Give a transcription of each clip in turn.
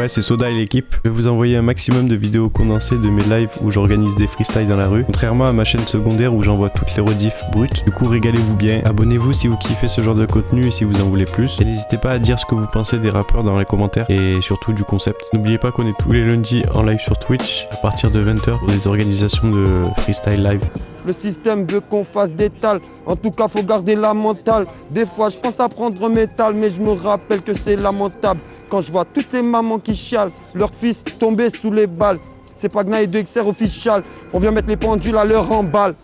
Ouais, c'est Soda et l'équipe. Je vais vous envoyer un maximum de vidéos condensées de mes lives où j'organise des freestyles dans la rue, contrairement à ma chaîne secondaire où j'envoie toutes les rediffs brutes. Du coup, régalez-vous bien. Abonnez-vous si vous kiffez ce genre de contenu et si vous en voulez plus. Et n'hésitez pas à dire ce que vous pensez des rappeurs dans les commentaires et surtout du concept. N'oubliez pas qu'on est tous les lundis en live sur Twitch à partir de 20h pour des organisations de freestyle live. Le système veut qu'on fasse des tales, en tout cas faut garder la mentale. Des fois je pense à prendre métal, mais je me rappelle que c'est lamentable. Quand je vois toutes ces mamans qui chialent, leur fils tomber sous les balles. C'est Pagna et 2XR official, on vient mettre les pendules à l'heure en balle.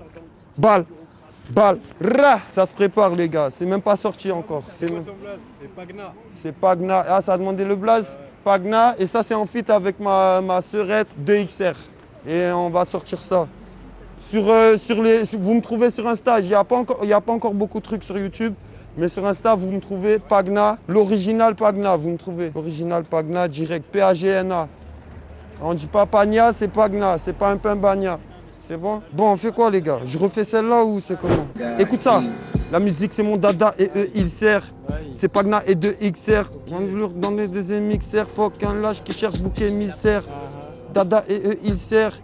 Balle, balle, ra. Ça se prépare les gars, c'est même pas sorti encore. C'est quoi son blaze? C'est Pagna. C'est Pagna, ah ça a demandé le blaze. Pagna, et ça c'est en feat avec ma sœurette 2XR. Et on va sortir ça. Vous me trouvez sur Insta, il n'y a pas encore beaucoup de trucs sur YouTube, mais sur Insta, vous me trouvez Pagna, l'original Pagna, vous me trouvez. L'original Pagna, direct, P-A-G-N-A. On dit pas Pagna, c'est Pagna, c'est pas un pain bagna. C'est bon? Bon, on fait quoi les gars? Je refais celle-là ou c'est comment? Écoute ça, la musique c'est mon dada et eux ils servent. C'est Pagna et 2XR, dans les deuxièmes mixeurs, faut qu'un lâche qui cherche bouc émissaire. Dada et eux ils servent,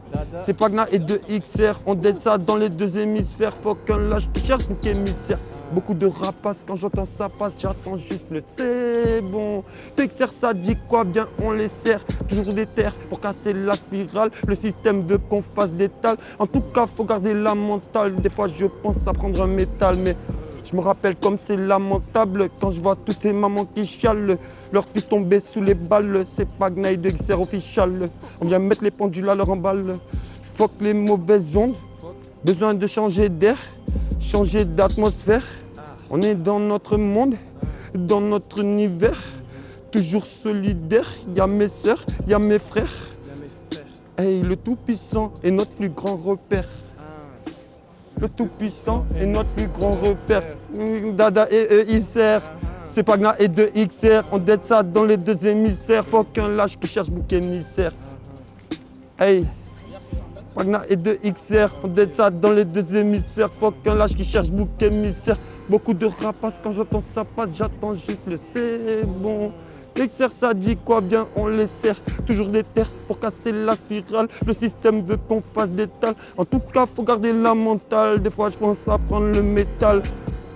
c'est Pagna et 2XR, on dead ça dans les deux hémisphères, faut qu'un lâche qui cherche bouc émissaire. Beaucoup de rapaces, quand j'entends ça passe, j'attends juste le c'est bon. 2XR ça dit quoi bien, on les sert, toujours des terres pour casser la spirale. Le système veut qu'on fasse des tales, en tout cas faut garder la mentale. Des fois je pense à prendre un métal, mais je me rappelle comme c'est lamentable quand je vois toutes ces mamans qui chialent, leur fils tomber sous les balles. C'est Pagna et 2XR official, on vient mettre les pendules à leur emballe. Fuck les mauvaises ondes, besoin de changer d'air, changer d'atmosphère. On est dans notre monde, dans notre univers, toujours solidaire. Y'a mes sœurs, y'a mes frères. Hey, le Tout-Puissant est notre plus grand repère. Le Tout-Puissant est notre plus grand repère. Dada et eux ils servent. C'est Pagna et 2XR, on dead ça dans les deux hémisphères. Faut qu'un lâche qui cherche bouc émissaire. Hey, Pagna et 2XR, on dead ça dans les deux hémisphères. Faut qu'un lâche qui cherche bouc émissaire. Beaucoup de rapaces, quand j'entends ça passe, j'attends juste le c'est bon. 2XR ça dit quoi bien, on les sert. Toujours des terres pour casser la spirale. Le système veut qu'on fasse des tales. En tout cas faut garder la mentale. Des fois je pense à prendre le métal.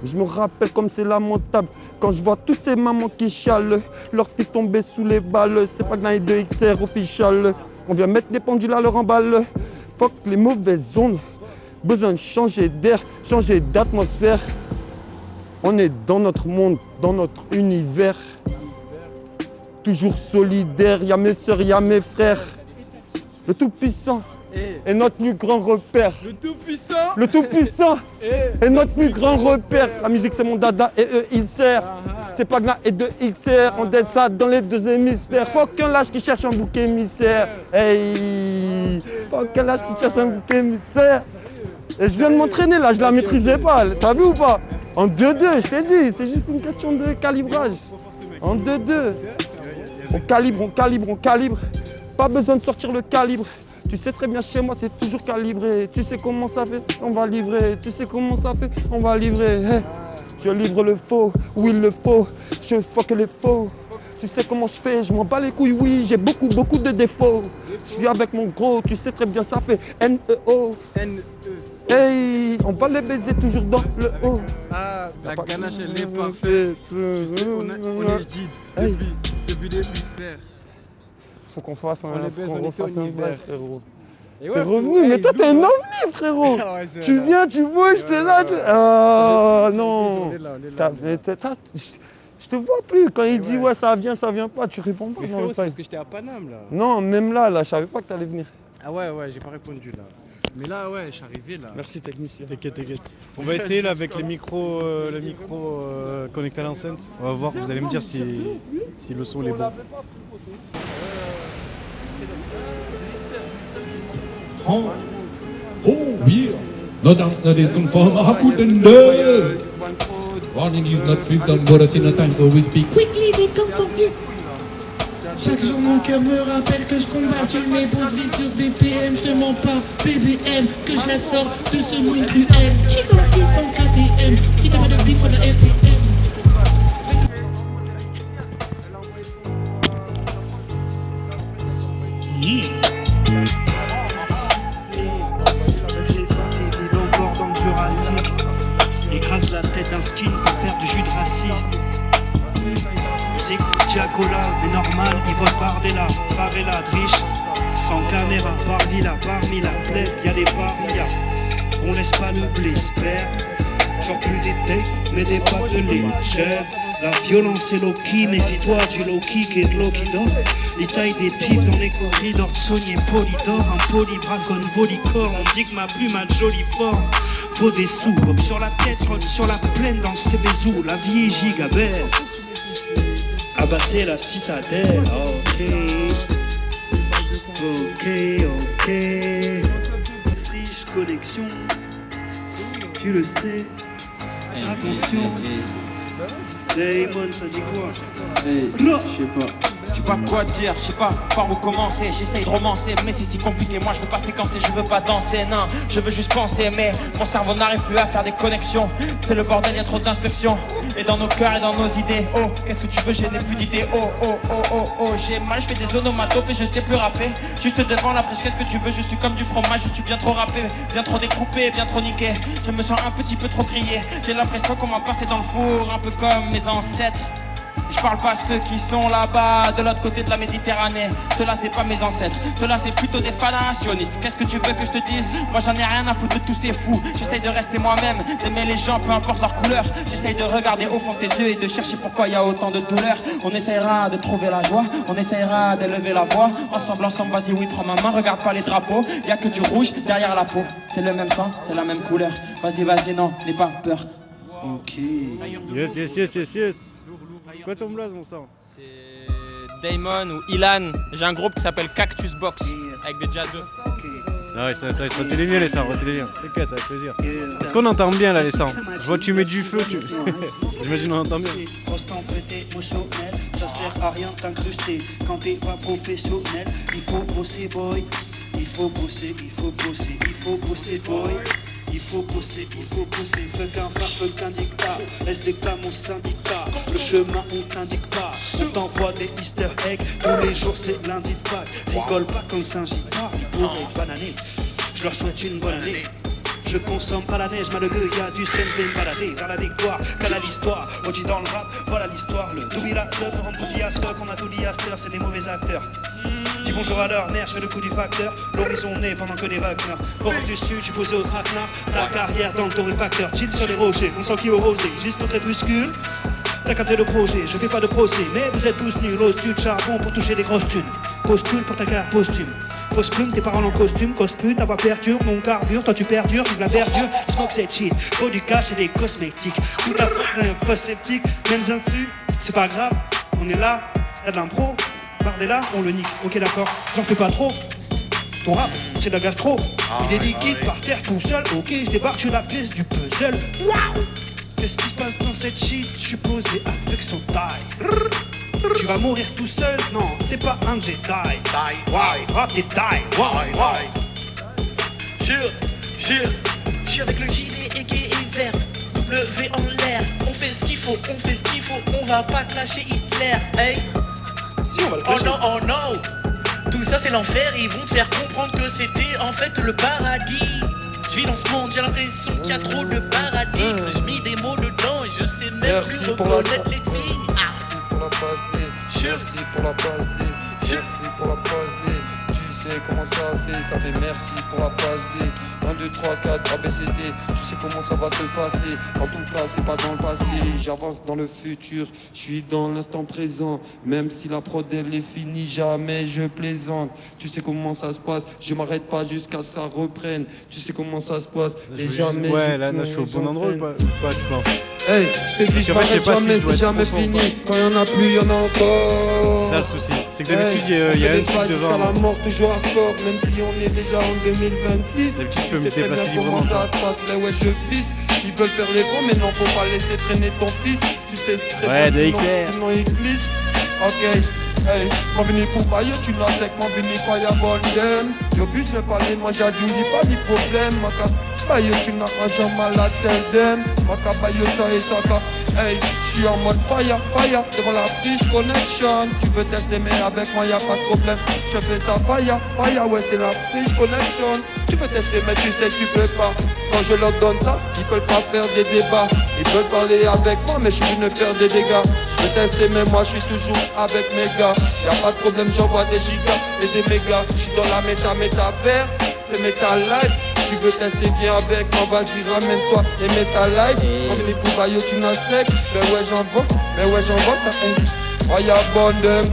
Je me rappelle comme c'est lamentable quand je vois tous ces mamans qui chialent, leur fils tomber sous les balles. C'est Pagna et 2XR official, on vient mettre les pendules à leur emballe. Fuck les mauvaises ondes, besoin de changer d'air, changer d'atmosphère. On est dans notre monde, dans notre univers, toujours solidaire. Y'a mes sœurs, y'a mes frères. Le Tout-Puissant est notre plus grand repère. Le Tout-Puissant. Le Tout-Puissant est notre plus grand repère. La musique c'est mon dada et eux ils servent. C'est Pagna et 2XR, on dead ça dans les deux hémisphères. Faut qu'un lâche qui cherche un bouc émissaire. Hey, faut qu'un lâche qui cherche un bouc émissaire. Et je viens de m'entraîner là, je la maîtrisais pas. T'as vu ou pas? En 2-2, je t'ai dit, c'est juste une question de calibrage. En 2-2. On calibre, on calibre, on calibre. Pas besoin de sortir le calibre. Tu sais très bien chez moi c'est toujours calibré. Tu sais comment ça fait, on va livrer. Tu sais comment ça fait, on va livrer. Hey, je livre le faux, oui le faux. Je fuck les faux. Tu sais comment je fais, je m'en bats les couilles, oui, j'ai beaucoup de défauts. Je suis avec mon gros, tu sais très bien ça fait N-E-O. N-E. Hey, on va les baiser toujours dans le haut. Ah, la ganache elle est parfaite. Tu sais, on est jid depuis des sphères. Faut qu'on fasse un univers. bail, frérot. Et ouais, T'es revenu, mais toi t'es un ovni, frérot. Ouais, tu viens, tu bouges, t'es là. Ah non. Je te vois plus. Quand il dit ouais ça vient pas, tu réponds pas. Mais frérot, c'est parce que j'étais à Paname là. Non, même là, je savais pas que t'allais venir. Ah ouais, j'ai pas répondu là. Mais là, ouais, je suis arrivé là. Merci technicien. T'inquiète. On va essayer là avec les micros, connectés à l'enceinte. On va voir, vous allez me dire si le son est bon. Oh yeah, no dance is confirmed. I put in the warning is not fit on but it's in a time so we speak quickly they come for you. Chaque jour mon cœur me rappelle que je combats sur mes beaux vies sur BPM. Je te mens pas, BBM, que je la sors de ce monde cruel. J'ai compris ton KTM, si t'as pas de vie pour la FPM. Encore dans le Jurassique. Écrase la tête d'un skin pour faire du jus de raciste. Ils écoutent Diacola, mais normal, ils votent Bardella, favela, riche, sans caméra, par villa, parmi la plèbe, y'a les parias. On laisse pas le blé se perdre, genre plus des dates, mais des pâtes de lait, chèvre. La violence est low-key, méfie-toi du low-kick et de l'okido. Les tailles des pipes dans les corridors, Sony et Polydor, un polybracon, volicor. On dit que ma plume a de jolie forme. Faut des sous, hop sur la tête, hop sur la plaine dans le Cébézou. La vie est gigabelle. Abattez la citadelle, ok. Triche collection, tu le sais. Attention. Damon, ça dit quoi? Je sais pas. Je sais pas quoi dire, je sais pas par où commencer. J'essaye de romancer, mais c'est si compliqué. Moi je veux pas séquencer, je veux pas danser, non. Je veux juste penser, mais mon cerveau n'arrive plus à faire des connexions. C'est le bordel, y'a trop d'inspection. Et dans nos cœurs et dans nos idées. Oh, qu'est-ce que tu veux, je n'ai plus d'idées. Oh, j'ai mal, je fais des onomatopes et je sais plus rapper. Juste devant la fraîche, qu'est-ce que tu veux? Je suis comme du fromage, je suis bien trop râpé, bien trop découpé, bien trop niqué. Je me sens un petit peu trop grillé. J'ai l'impression qu'on m'a passé dans le four, un peu comme mes ancêtres. Je parle pas ceux qui sont là-bas, de l'autre côté de la Méditerranée. Ceux-là c'est pas mes ancêtres, ceux-là c'est plutôt des fanationnistes. Qu'est-ce que tu veux que je te dise? Moi j'en ai rien à foutre de tous ces fous. J'essaye de rester moi-même, d'aimer les gens peu importe leur couleur. J'essaye de regarder au fond de tes yeux et de chercher pourquoi il y a autant de douleur. On essayera de trouver la joie, on essayera d'élever la voix. Ensemble, vas-y oui prends ma main, regarde pas les drapeaux. Y a que du rouge derrière la peau. C'est le même sang, c'est la même couleur. Vas-y non, n'aie pas peur. Ok. Yes. C'est quoi ton blaze, mon sang? C'est Damon ou Ilan. J'ai un groupe qui s'appelle Cactus Box avec des jazzeux. Ah ouais, ça retenez bien les sangs, retenez bien. T'inquiète, avec plaisir. Est-ce qu'on entend bien là les sangs? Je vois que tu mets du feu, j'imagine on entend bien. Émotionnel, ça sert à rien t'incruster. Quand t'es pas professionnel, il faut bosser boy. Il faut bosser boy. Il faut bosser, fuck un phare, fuck un dictat. SDK mon syndicat, le chemin on t'indique pas. On t'envoie des easter eggs, tous les jours c'est lundi de Pâques. Rigole pas comme Saint-Gipard, ils pourraient bananer. Je leur souhaite une bonne année. Je consomme pas la neige, malheureux, y'a du sel, je vais me balader vers la victoire, canal l'histoire, on dit dans le rap, voilà l'histoire, le double la sœur, on rentre à ce qu'on a tout dit à cette heure, c'est des mauvais acteurs. Dis bonjour à leur mère, je fais le coup du facteur, l'horizon naît pendant que les vagues meurent. Porte du sud, je suis posé au traquenard, ta carrière dans le torréfacteur, chill sur les rochers, on sent qui au rosé, juste notre crépuscule. T'as capté le projet, je fais pas de procès, mais vous êtes tous nuls, ose tu de charbon pour toucher les grosses thunes. Postule pour ta carrière posthume. Fausse plume, tes parents en costume, costume, ta voix perturbe, mon carbure, toi tu perdures, vive la verdure, smoke c'est cheat, faut du cash et des cosmétiques, toute la faute d'un post sceptique, mêmes instrus, c'est pas grave, on est là, y'a de l'impro, Bardella, on le nique, ok d'accord, j'en fais pas trop, ton rap c'est de la gastro, il est liquide par terre tout seul, ok je débarque sur la pièce du puzzle, waouh, qu'est-ce qui se passe dans cette shit, je suis posé avec son taille. Tu vas mourir tout seul, non, t'es pas un Jedi. T'es J'suis avec le gilet aigué et vert, W en l'air. On fait ce qu'il faut, on va pas clasher Hitler, hey. Si on va le clasher. Oh non, tout ça c'est l'enfer, ils vont te faire comprendre que c'était en fait le paradis. J'vis dans ce monde, j'ai l'impression qu'il y a trop de paradigmes. J'mis des mots dedans et je sais même plus reconnaître les signes. Merci pour la passe D. Merci pour la passe D. Tu sais comment ça fait merci pour la passe D. 1, 2, 3, 4, ABCD. Tu sais comment ça va se passer. En tout cas, c'est pas dans le passé. J'avance dans le futur. Je suis dans l'instant présent. Même si la prod elle est finie, jamais je plaisante. Tu sais comment ça se passe. Je m'arrête pas jusqu'à ça reprenne. Tu sais comment ça se passe. Et jamais. Ouais, là, je suis au bon endroit ou pas, tu penses? Hey, je te dis, je m'arrête jamais, c'est jamais fini. Quand y'en a plus, y'en a encore. C'est ça le souci. C'est que d'habitude, il y a un truc devant. À la mort, toujours à fort, même si on est déjà en 2026. D'habitude, je peux me déplacer librement. Ça se passe, mais ouais, je pisse. Ils veulent faire les cons, mais non, faut pas laisser traîner ton fils. Tu sais, c'est ouais, de XR. Sinon, il glisse. Ok, hey, moi venu pour bailler, tu l'as avec moi venu pas y'a bon dem. Yo, but, je parler, moi j'ai dit, pas de problème. Ma bailler, tu n'as pas jamais la tête dem. Ma bailler, ça et ça, Hey, je suis en mode fire, fire, devant la Friche Connection. Tu veux tester mais avec moi y'a pas de problème. Je fais ça fire, fire, ouais c'est la Friche Connection. Tu veux tester mais tu sais tu peux pas. Quand je leur donne ça, ils veulent pas faire des débats. Ils veulent parler avec moi mais je suis venu faire des dégâts. Je veux tester mais moi je suis toujours avec mes gars. Y'a pas de problème, j'envoie des gigas et des mégas. Je suis dans la métaverse, c'est méta live. Tu veux tester bien avec moi, vas-y ramène-toi et mets ta live. On est pour Bayo, tu n'as sec. Mais ouais j'en vois, ça compte. Oh y'a bonne.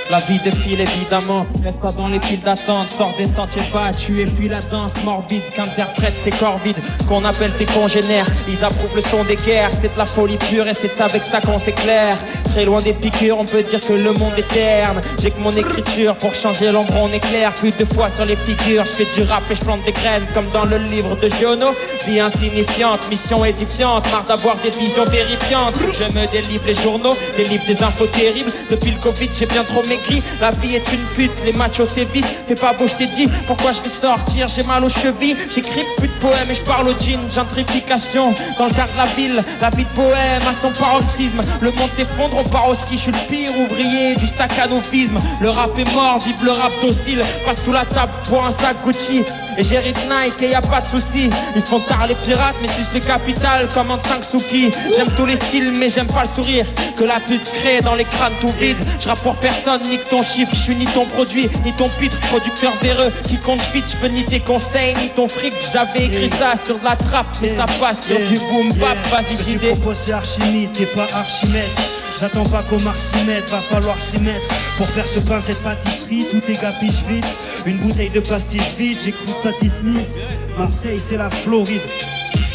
La vie défile évidemment, reste pas dans les files d'attente, sors des sentiers battus et fuis la danse morbide qu'interprètent ces corps vides, qu'on appelle tes congénères. Ils approuvent le son des guerres, c'est de la folie pure et c'est avec ça qu'on s'éclaire. Très loin des piqûres, on peut dire que le monde est terne. J'ai que mon écriture pour changer l'ombre en éclair. Plus de fois sur les figures, je fais du rap et je plante des graines comme dans le livre de Giono. Vie insignifiante, mission édifiante, marre d'avoir des visions terrifiantes. Je me délivre les journaux, délivre des infos terribles. Depuis le Covid, j'ai bien trop maigri. La vie est une pute, les machos sévissent. Fais pas beau, je t'ai dit pourquoi je vais sortir. J'ai mal aux chevilles, j'écris plus de poèmes et je parle au jean. Gentrification dans le quart de la vie de poème à son paroxysme. Le monde s'effondre, on part au ski. Je suis le pire ouvrier du staccanovisme. Le rap est mort, vive le rap docile. Passe sous la table pour un sac Gucci. Et j'hérite Nike et y a pas de soucis. Ils font tard les pirates mais sucent le capital comme en 5 souki. J'aime tous les styles mais j'aime pas le sourire que la pute crée dans les crânes tout vides. Je rappe pour personne, nique ton chiffre. Je suis ni ton produit, ni ton pitre. Producteur véreux qui compte vite. Je veux ni tes conseils, ni ton fric. J'avais écrit ça sur de la trappe mais ça passe sur du boom bap. Vas-y tu proposes c'est Archimede, t'es pas Archimède. J'attends pas qu'Omar s'y mette, va falloir s'y mettre. Pour faire ce pain, cette pâtisserie, tout est gapiche vite. Une bouteille de pastis vide, j'écoute Patti Smith. Marseille, c'est la Floride.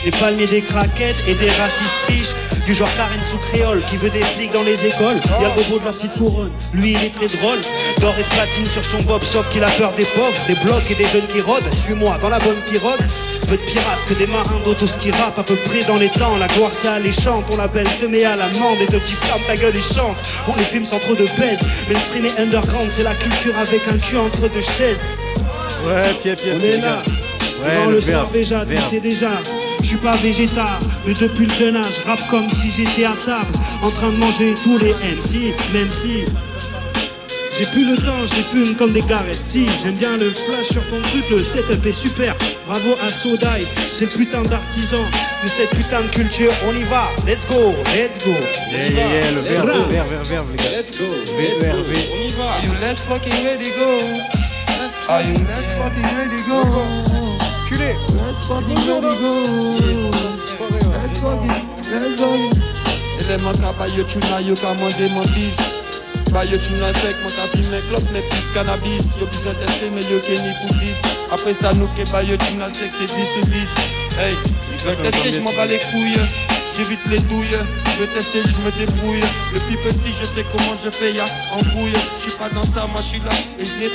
Des palmiers, des craquettes et des racistes riches. Du genre Karen sous créole qui veut des flics dans les écoles. Y'a le robot de la petite couronne, lui il est très drôle. D'or et de platine sur son bob, sauf qu'il a peur des pauvres. Des blocs et des jeunes qui rôdent, suis-moi dans la bonne pirogue. Peu de pirates que des marins d'autoski rap à peu près dans les temps. La gloire c'est alléchante, on l'appelle Temé à l'amende. Et de petits ferme ta gueule et chante. On les filme sans trop de pèse. Mais le premier underground c'est la culture avec un cul entre deux chaises. Ouais, Pierre, on est là. Ouais, dans le le verbe, sport déjà, tu sais déjà. Je suis pas végétar, mais depuis le jeune âge, rappe comme si j'étais à table, en train de manger tous les MC, même si j'ai plus le temps, je les fume comme des garettes. Si, j'aime bien le flash sur ton truc, le setup est super. Bravo à Sodai, c'est le putain d'artisan de cette putain de culture. On y va, let's go, let's go. Le verbe, les gars. Let's go. V-E-R-V. On y va. Are you let's fucking ready go? Are you let's fucking ready go? Culé. Let's fucking ready go. Let's fucking. Élément travail, tu n'as yo qu'à manger mon fils. Bayo tu n'as sec, mon ta fille mais clope mais plus cannabis. Yo besoin tester mais yo qu'est ni pour 10. Après ça nous qu'est bayo tu n'as sec c'est 10 sur 10. Hey, je veux tester, je m'en bats les couilles. J'évite les douilles, je veux tester, je me débrouille. Depuis petit je sais comment je fais, y'a embrouille. Je suis pas dans ça, moi je suis là et je les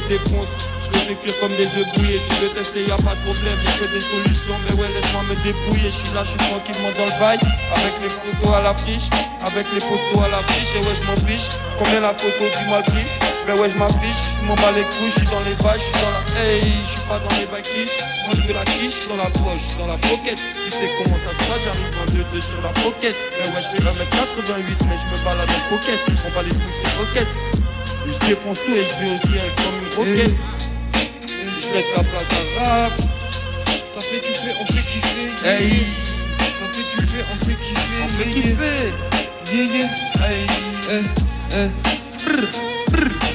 défonce. Je les fais cuire comme des œufs brouillés. Tu veux tester, y'a pas de problème, j'ai fait des solutions. Mais ouais, laisse-moi me débrouiller. Je suis là, je suis tranquillement dans le bail. Avec les photos à l'affiche, avec les photos à l'affiche. Et ouais, je m'en fiche. Combien la photo du mal pris? Mais ouais, je m'affiche, je m'en bats les couilles. Je suis dans les bails, je suis dans la. Hey, je suis pas dans les bails quiches. Moi je veux la quiche dans la poche, dans la pocket. Tu sais comment ça se passe, j'arrive en 2-2 sur la pocket. Mais ouais, je fais 1m88, mais je me balade en coquette. On bat les couilles, c'est roquette. Je défonce tout et je vais au ciel comme une roquette. Je laisse la place à rap. Ça fait tu fais, on fait kiffer. Hey. Ça fait tu fais, on fait kiffer. On fait kiffer. Hey.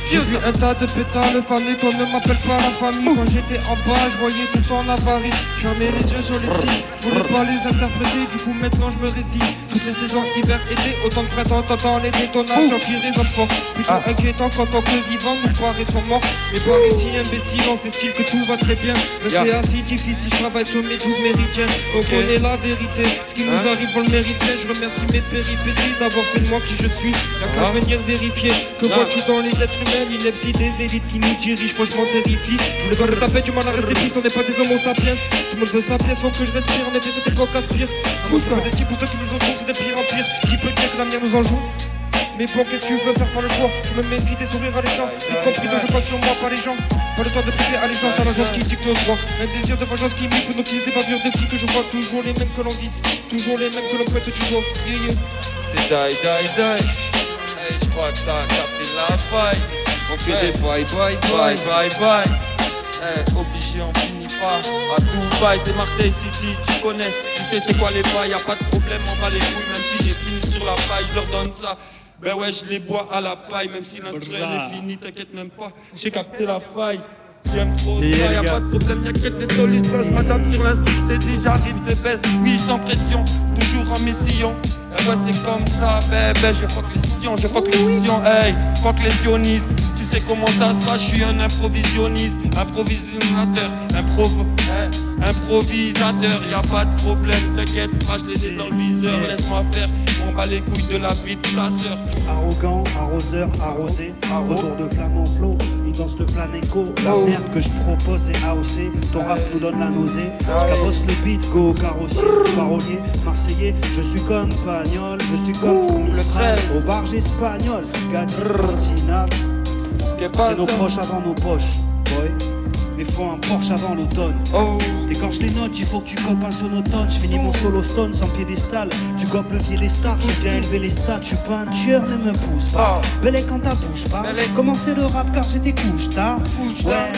J'ai vu un tas de pétards, le famille, toi ne m'appelle pas la famille. Quand j'étais en bas, je voyais tout en avarice. Je fermais les yeux sur les signes, je voulais pas les interpréter, du coup maintenant je me résigne. Toutes les saisons, hiver, été, autant de printemps, t'entends les détonations qui résonnent fort. Plutôt inquiétant qu'en tant que vivant, nous paraissons morts. Mais par ici, imbécile, on fait style que tout va très bien. Mais c'est assez difficile, je travaille sur mes 12 méritiennes. On connaît la vérité, ce qui nous arrive, on le mérite bien. Je remercie mes péripéties d'avoir fait de moi qui je suis. Y'a qu'à venir vérifier que vois-tu dans les êtres humains. L'ineptie des élites qui nous dirigent, franchement terrifie. Je voulais pas me taper, du mal à rester pisse, on n'est pas des homo sapiens. Tout le monde veut sa pièce, faut que je respire, on était cette époque aspire. Un mot sur le pour ceux qui nous ont c'est de pire en pire. Qui peut dire que la mienne nous en joue? Mais bon, qu'est-ce que tu veux faire par le choix? Je me mets une vie des sourires à l'écran. Y compris de je passe sur moi par les gens. Pas le temps de prêter allégeance à l'agence qui dicte le droit. Un désir de vengeance qui m'y peut n'utiliser pas bavure de flics que je vois. Toujours les mêmes que l'on vise, toujours les mêmes que l'on prête du doigt. Yeah, yeah. C'est die. Hey, je crois que t'as capté la faille. On fait des bye. Obligé, on finit pas. À Dubaï, c'est Marseille City, tu connais. Tu sais c'est quoi les bails, y'a pas de problème, on va les couilles. Même si j'ai fini sur la paille, je leur donne ça. Ben ouais, je les bois à la paille, même si l'instrument est fini, t'inquiète même pas. J'ai capté la faille. J'aime trop ça, y'a pas de problème, y'a que des solutions. Je m'adapte sur l'instru, je te dis, j'arrive, je te baisse. Oui, sans pression, toujours en mission. Et ouais, c'est comme ça, bébé, je fuck les sillons, hey, fuck les sionistes. Tu sais comment ça se passe, je suis un improvisionniste, improvisateur, y'a pas de problème, t'inquiète pas, je les ai dans le viseur, laisse-moi faire, on bat les couilles de la vie de ta sœur. Arrogant, arroseur, arrosé, retour de flamme en flot, il danse de flamenco, la merde que je propose est AOC, ton rap nous donne la nausée, je cabosse le beat, go carrossier, parolier, marseillais, je suis comme Pagnol, je suis comme Mistral, au barge espagnol, Gadis, Cantinal. C'est nos proches avant nos poches, boy. Mais faut un Porsche avant l'automne. Et quand je les note, il faut que tu copes un sonotone. Je finis mon solo stone sans piédestal. Tu copes le piédestal, je viens élever les stats. Je suis pas un tueur, ne me pousse pas. Belle quand ta bouche pas. Commencer le rap car j'étais couche, t'as. Ouais.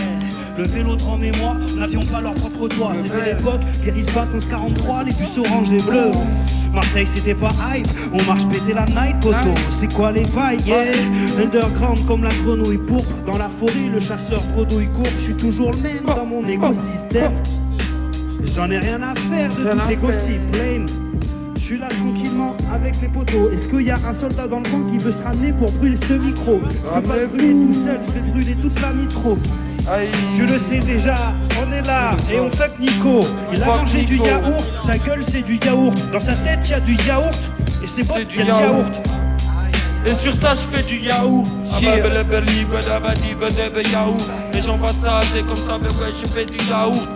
Le vélodrome et moi n'avions pas leur propre toit. C'était l'époque, Guérisbat 1143, les bus orange et bleus. Marseille c'était pas hype, on marche péter la night poteau. C'est quoi les bails, yeah. Underground comme la grenouille pourpre. Dans la forêt, le chasseur bredouille court. Je suis toujours le même dans mon écosystème. J'en ai rien à faire de tout tes gossips, lame. Je suis là tranquillement avec les poteaux. Est-ce qu'il y a un soldat dans le camp qui veut se ramener pour brûler ce micro? Je peux pas le brûler tout seul, je vais brûler toute la nitro. Tu le sais déjà, on est là et on fuck Nico. Il a mangé du yaourt, sa gueule c'est du yaourt. Dans sa tête il y a du yaourt et c'est bon, il y a du yaourt. Et sur ça je fais du yaourt. Les gens voient ça, c'est comme ça, mais ouais je fais du yaourt.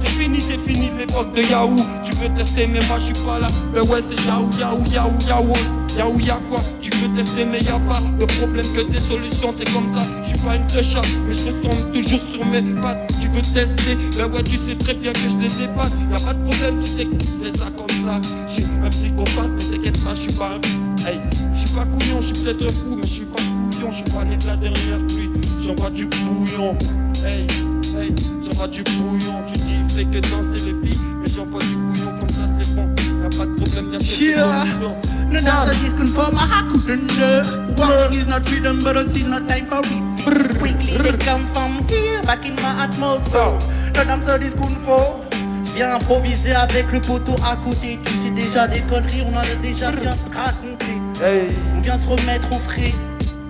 C'est fini l'époque de yaourt. Tu veux tester mais moi je suis pas là. Mais ouais c'est yaourt. Y'a quoi? Tu veux tester mais y'a pas de problème que des solutions, c'est comme ça. Je suis pas une techa, mais je ressemble toujours sur mes pattes. Tu veux tester, mais ouais tu sais très bien que je les épate. Y'a pas de problème, tu sais que c'est ça comme ça. Je suis un psychopathe, mais t'inquiète pas, je suis pas un fou. Hey, je suis pas couillon, je suis peut-être un fou, mais je suis pas couillon, je suis pas né de la dernière pluie. J'envoie du bouillon, hey, j'envoie du bouillon. Tu dis fais que danser les filles, mais j'envoie du bouillon comme ça c'est bon. Y'a pas de problème, y'a que des solutions. No dance is conform, I couldn't walking is not freedom, but I see no time for risk. Quickly they come from here, back in my atmosphere. No dance is conform. Viens improviser avec le poteau à côté. Tu sais déjà des conneries, on en a déjà bien raconté. On vient se remettre au frais,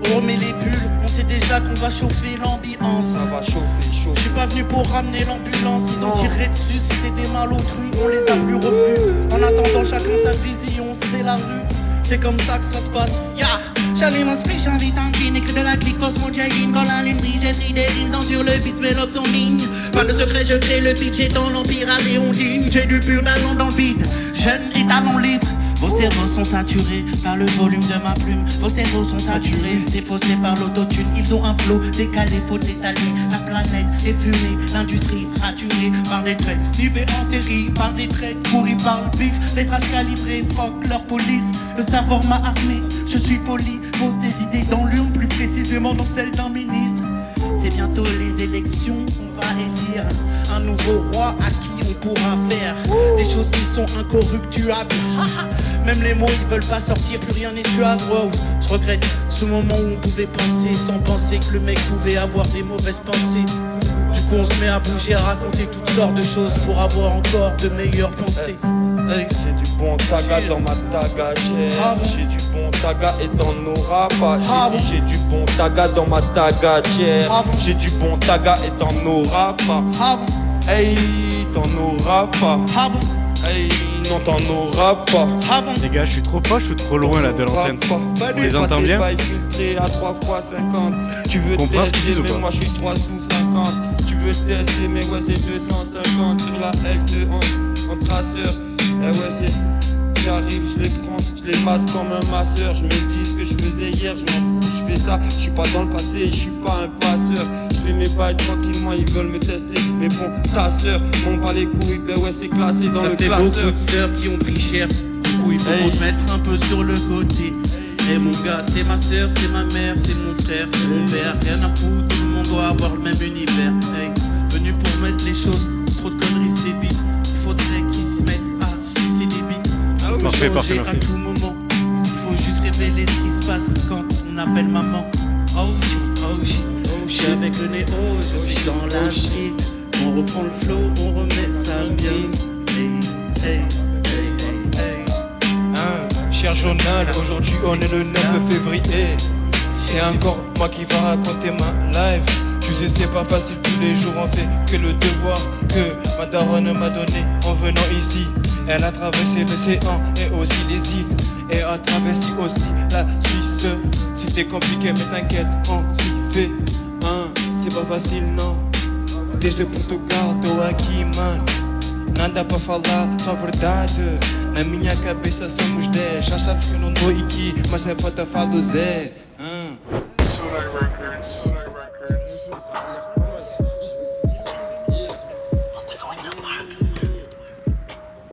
on remet les bulles. On sait déjà qu'on va chauffer l'ambiance. Ça va chauffer. Je suis pas venu pour ramener l'ambulance. Ils ont tiré dessus, c'était des malautrus. On les a plus revus. En attendant chacun sa vision, c'est la rue. C'est comme ça que ça se passe, J'allume mon speech, j'invite un jean, écrit de la clique, pose mon jagging. Quand la lune brille, j'écris des lignes, dans sur le beat, mes lobes sont lignes. Pas de secret, je crée le pitch, j'étends l'empire à Léondine. J'ai du pur talent dans le vide, jeune et talent libre. Vos cerveaux sont saturés par le volume de ma plume. Vos cerveaux sont saturés, défaussés par l'autotune. Ils ont un flot décalé, faut étaler. La planète est fumée, l'industrie raturée par des traits. Snivés en série, par des traits pourris par le bif. Les traces calibrées, fuck leur police. Le savoir m'a armé, je suis poli. Pose des idées dans l'urne, plus précisément dans celle d'un ministre. C'est bientôt les élections, on va élire un nouveau roi à qui on pourra faire des choses qui sont incorruptibles. Même les mots ils veulent pas sortir, plus rien n'est suave. Wow, je regrette ce moment où on pouvait penser sans penser que le mec pouvait avoir des mauvaises pensées. Du coup on se met à bouger, à raconter toutes sortes de choses pour avoir encore de meilleures pensées. J'ai du bon taga dans ma tagagère. J'ai du bon taga et t'en auras pas. J'ai du bon taga dans ma tagagère. J'ai du bon taga et t'en auras pas. Hey, t'en auras pas. Hey, non t'en auras pas. Les gars, je suis trop proche ou trop loin là de l'enceinte? On les entend bien? À 3x50. Tu veux tester mais moi je suis 3 sous 50. Tu veux tester mais ouais c'est 250. Sur la L2 en traceur. Eh ouais c'est j'arrive, je les prends, je les masse comme un masseur. Je me dis ce que je faisais hier, je m'en fous, je fais ça. Je suis pas dans le passé, je suis pas un passeur. Je fais mes bails tranquillement, ils veulent me tester. Mais bon, ta sœur, m'en bat les couilles, ben ouais, c'est classé dans le classeur. Ça fait beaucoup de sœurs qui ont pris cher. Du coup, il faut se mettre un peu sur le côté. Et mon gars, c'est ma sœur, c'est ma mère, c'est mon frère, c'est mon père. Rien à foutre, tout le monde doit avoir le même univers. Hey, venu pour mettre les choses, trop de conneries, c'est vite. Il faudrait qu'ils se mettent à sucer des bites. Parfait, Changer merci. à tout moment. Il faut juste révéler ce qui se passe quand on appelle maman. Oh shit, oh shit, oh shit. Avec le nez haut, je suis dans la vie. On reprend le flow, on remet ça bien. Hey, hey, hey, hey, hey. Cher journal, aujourd'hui on est le 9 février. C'est encore moi qui va raconter ma life. Tu sais c'est pas facile, tous les jours on fait que le devoir que ma daronne m'a donné en venant ici. Elle a traversé l'océan et aussi les îles. Et a traversé aussi la Suisse. C'était compliqué mais t'inquiète, on s'y fait. C'est pas facile non. Desde Portugal tô aqui mano. Nada pra falar, só verdade. Na minha cabeça somos 10. Já sabes que eu não dou aqui, mas é pra te falar Zé. Sonar Records.